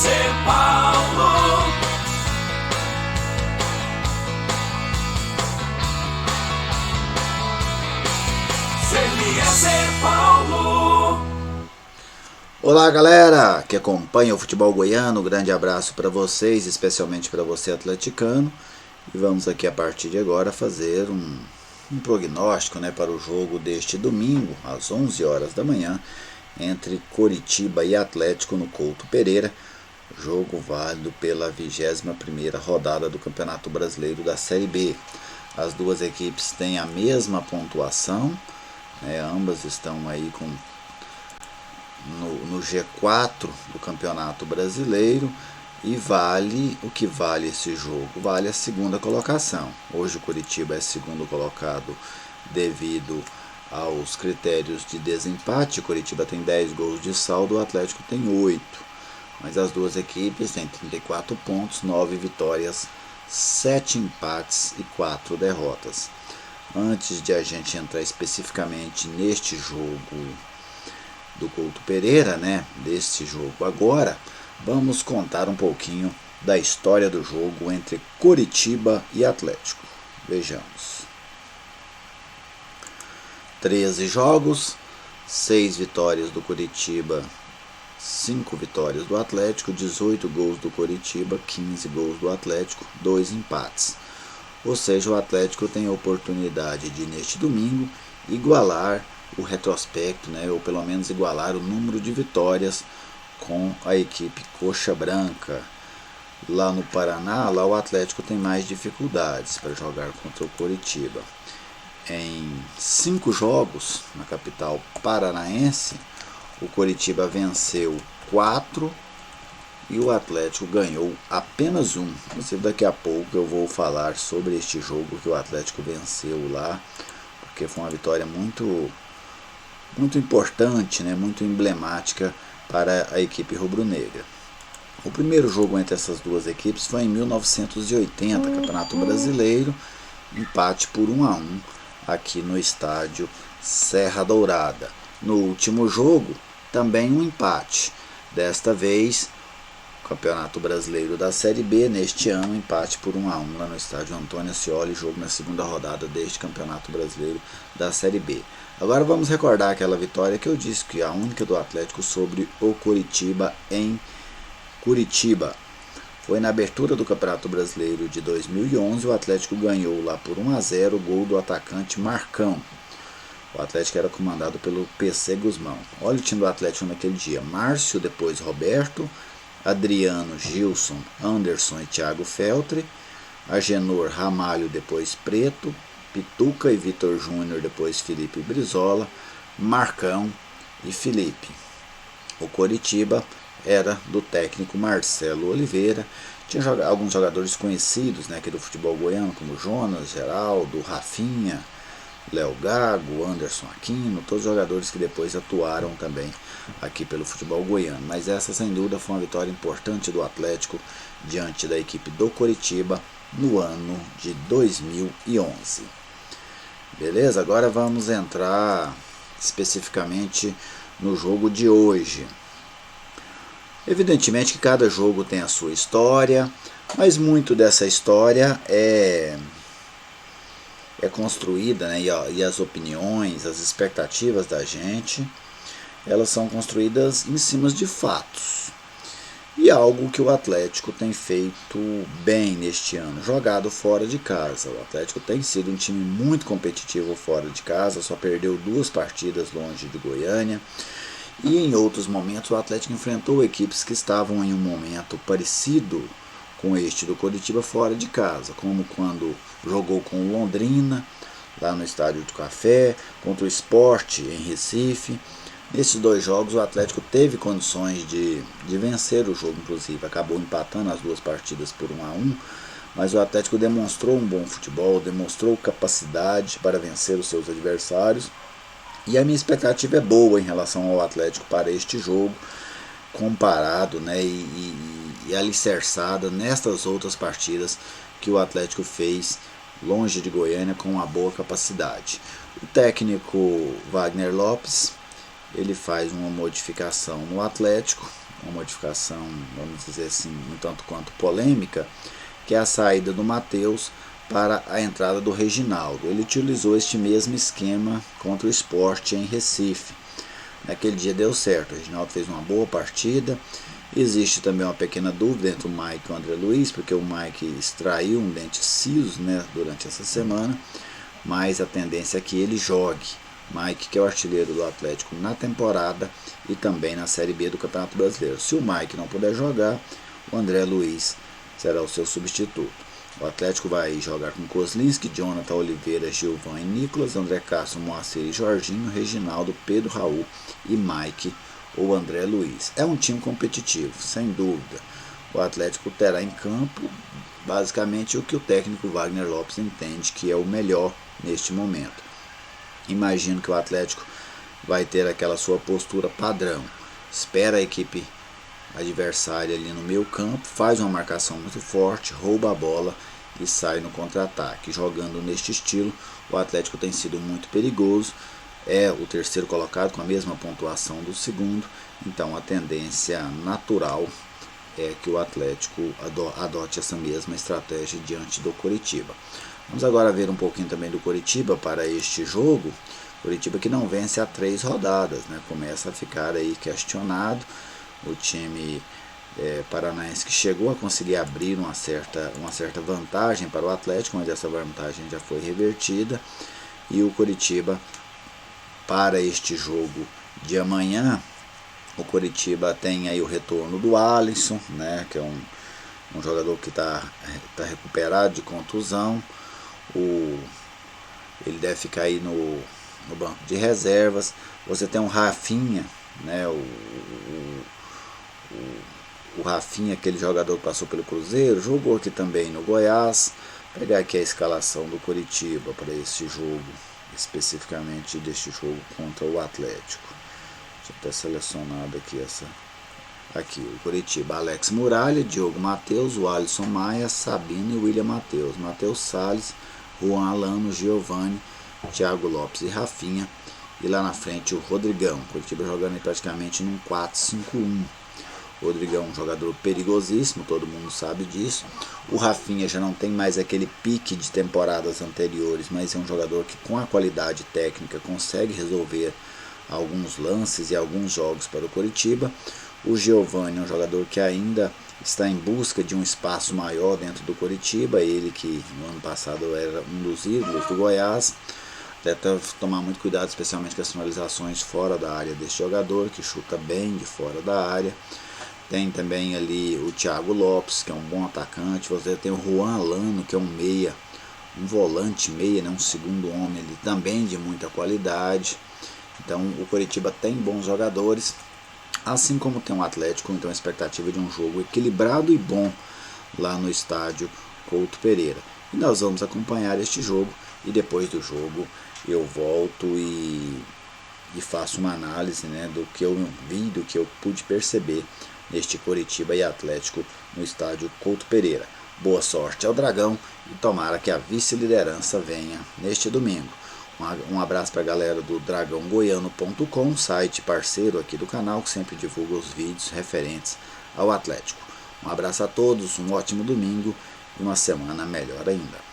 ser Paulo. Ser Paulo. Olá galera que acompanha o futebol goiano, um grande abraço para vocês, especialmente para você atleticano. E vamos aqui a partir de agora fazer um prognóstico, para o jogo deste domingo, às 11 horas da manhã, entre Coritiba e Atlético no Couto Pereira. Jogo válido pela 21ª rodada do Campeonato Brasileiro da Série B. As duas equipes têm a mesma pontuação. Ambas estão aí no G4 do Campeonato Brasileiro e o que vale esse jogo? Vale a segunda colocação. Hoje o Coritiba é segundo colocado devido aos critérios de desempate. O Coritiba tem 10 gols de saldo, o Atlético tem 8. Mas as duas equipes têm 34 pontos, 9 vitórias, 7 empates e 4 derrotas. Antes de a gente entrar especificamente neste jogo do Couto Pereira, deste jogo agora, vamos contar um pouquinho da história do jogo entre Coritiba e Atlético. Vejamos. 13 jogos, 6 vitórias do Coritiba, 5 vitórias do Atlético, 18 gols do Coritiba, 15 gols do Atlético, 2 empates. Ou seja, o Atlético tem a oportunidade de, neste domingo, igualar o retrospecto, ou pelo menos igualar o número de vitórias com a equipe Coxa Branca. Lá no Paraná, o Atlético tem mais dificuldades para jogar contra o Coritiba. Em 5 jogos na capital paranaense, o Coritiba venceu 4 e o Atlético ganhou apenas 1. Inclusive daqui a pouco eu vou falar sobre este jogo que o Atlético venceu lá, porque foi uma vitória muito importante, muito emblemática para a equipe rubro-negra. O primeiro jogo entre essas duas equipes foi em 1980, Campeonato Brasileiro, empate por 1-1 aqui no estádio Serra Dourada. No último jogo, também um empate, desta vez Campeonato Brasileiro da Série B, neste ano, empate por 1-1 lá no estádio Antônio Ascioli, jogo na segunda rodada deste Campeonato Brasileiro da Série B. Agora vamos recordar aquela vitória que eu disse que é a única do Atlético sobre o Coritiba em Curitiba. Foi na abertura do Campeonato Brasileiro de 2011, o Atlético ganhou lá por 1-0, gol do atacante Marcão. O Atlético era comandado pelo PC Guzmão. Olha o time do Atlético naquele dia: Márcio, depois Roberto, Adriano, Gilson, Anderson e Thiago Feltre, Agenor, Ramalho, depois Preto, Pituca e Vitor Júnior, depois Felipe Brizola, Marcão e Felipe. O Coritiba era do técnico Marcelo Oliveira. Tinha alguns jogadores conhecidos aqui do futebol goiano, como Jonas, Geraldo, Rafinha, Léo Gago, Anderson Aquino, todos os jogadores que depois atuaram também aqui pelo futebol goiano. Mas essa, sem dúvida, foi uma vitória importante do Atlético diante da equipe do Coritiba no ano de 2011. Beleza? Agora vamos entrar especificamente no jogo de hoje. Evidentemente que cada jogo tem a sua história, mas muito dessa história é construída, e as opiniões, as expectativas da gente, elas são construídas em cima de fatos. E algo que o Atlético tem feito bem neste ano, jogado fora de casa. O Atlético tem sido um time muito competitivo fora de casa, só perdeu 2 partidas longe de Goiânia. E em outros momentos o Atlético enfrentou equipes que estavam em um momento parecido com este do Coritiba fora de casa, como quando jogou com o Londrina, lá no Estádio do Café, contra o Sport em Recife. Nesses 2 jogos o Atlético teve condições de vencer o jogo, inclusive acabou empatando as 2 partidas por 1-1, mas o Atlético demonstrou um bom futebol, demonstrou capacidade para vencer os seus adversários, e a minha expectativa é boa em relação ao Atlético para este jogo, comparado e alicerçada nestas outras partidas que o Atlético fez longe de Goiânia com uma boa capacidade. O técnico Wagner Lopes, ele faz uma modificação no Atlético, uma modificação, vamos dizer assim, um tanto quanto polêmica, que é a saída do Matheus para a entrada do Reginaldo. Ele utilizou este mesmo esquema contra o Sport em Recife. Naquele dia deu certo, o Reginaldo fez uma boa partida. Existe também uma pequena dúvida entre o Mike e o André Luiz, porque o Mike extraiu um dente siso, né, durante essa semana, mas a tendência é que ele jogue. Mike, que é o artilheiro do Atlético na temporada e também na Série B do Campeonato Brasileiro. Se o Mike não puder jogar, o André Luiz será o seu substituto. O Atlético vai jogar com Kozlinski, Jonathan, Oliveira, Gilvan e Nicolas, André Castro, Moacir e Jorginho, Reginaldo, Pedro Raul e Mike ou André Luiz. É um time competitivo, sem dúvida. O Atlético terá em campo basicamente o que o técnico Wagner Lopes entende que é o melhor neste momento. Imagino que o Atlético vai ter aquela sua postura padrão. Espera a equipe adversária ali no meio campo, faz uma marcação muito forte, rouba a bola e sai no contra-ataque. Jogando neste estilo, o Atlético tem sido muito perigoso. É o terceiro colocado com a mesma pontuação do segundo. Então a tendência natural é que o Atlético adote essa mesma estratégia diante do Coritiba. Vamos agora ver um pouquinho também do Coritiba para este jogo. Coritiba que não vence há 3 rodadas, né? Começa a ficar aí questionado. O time paranaense que chegou a conseguir abrir uma certa vantagem para o Atlético, mas essa vantagem já foi revertida. E o Coritiba, para este jogo de amanhã, o Coritiba tem aí o retorno do Alisson, né? Que é um jogador que está recuperado de contusão. Ele deve ficar aí no banco de reservas. Você tem um Rafinha, né? O Rafinha, aquele jogador que passou pelo Cruzeiro, jogou aqui também no Goiás. Vou pegar aqui a escalação do Coritiba para esse jogo, especificamente deste jogo contra o Atlético. Deixa eu ter selecionado aqui Aqui, o Coritiba: Alex Muralha, Diogo Matheus, o Alisson Maia, Sabino e William Matheus, Matheus Salles, Juan Alano, Giovani, Thiago Lopes e Rafinha. E lá na frente o Rodrigão. O Coritiba jogando aí praticamente num 4-5-1. O Rodrigão é um jogador perigosíssimo, todo mundo sabe disso. O Rafinha já não tem mais aquele pique de temporadas anteriores, mas é um jogador que com a qualidade técnica consegue resolver alguns lances e alguns jogos para o Coritiba. O Giovani é um jogador que ainda está em busca de um espaço maior dentro do Coritiba. Ele que no ano passado era um dos ídolos do Goiás. Deve tomar muito cuidado, especialmente com as finalizações fora da área desse jogador, que chuta bem de fora da área. Tem também ali o Thiago Lopes, que é um bom atacante. Você tem o Juan Alano, que é um meia, um volante meia, né, um segundo homem ali, também de muita qualidade. Então o Coritiba tem bons jogadores, assim como tem um Atlético. Então a expectativa de um jogo equilibrado e bom lá no estádio Couto Pereira. E nós vamos acompanhar este jogo, e depois do jogo eu volto e faço uma análise, né, do que eu vi, do que eu pude perceber neste Coritiba e Atlético no estádio Couto Pereira. Boa sorte ao Dragão e tomara que a vice-liderança venha neste domingo. Um abraço para a galera do dragãogoiano.com, site parceiro aqui do canal, que sempre divulga os vídeos referentes ao Atlético. Um abraço a todos, um ótimo domingo e uma semana melhor ainda.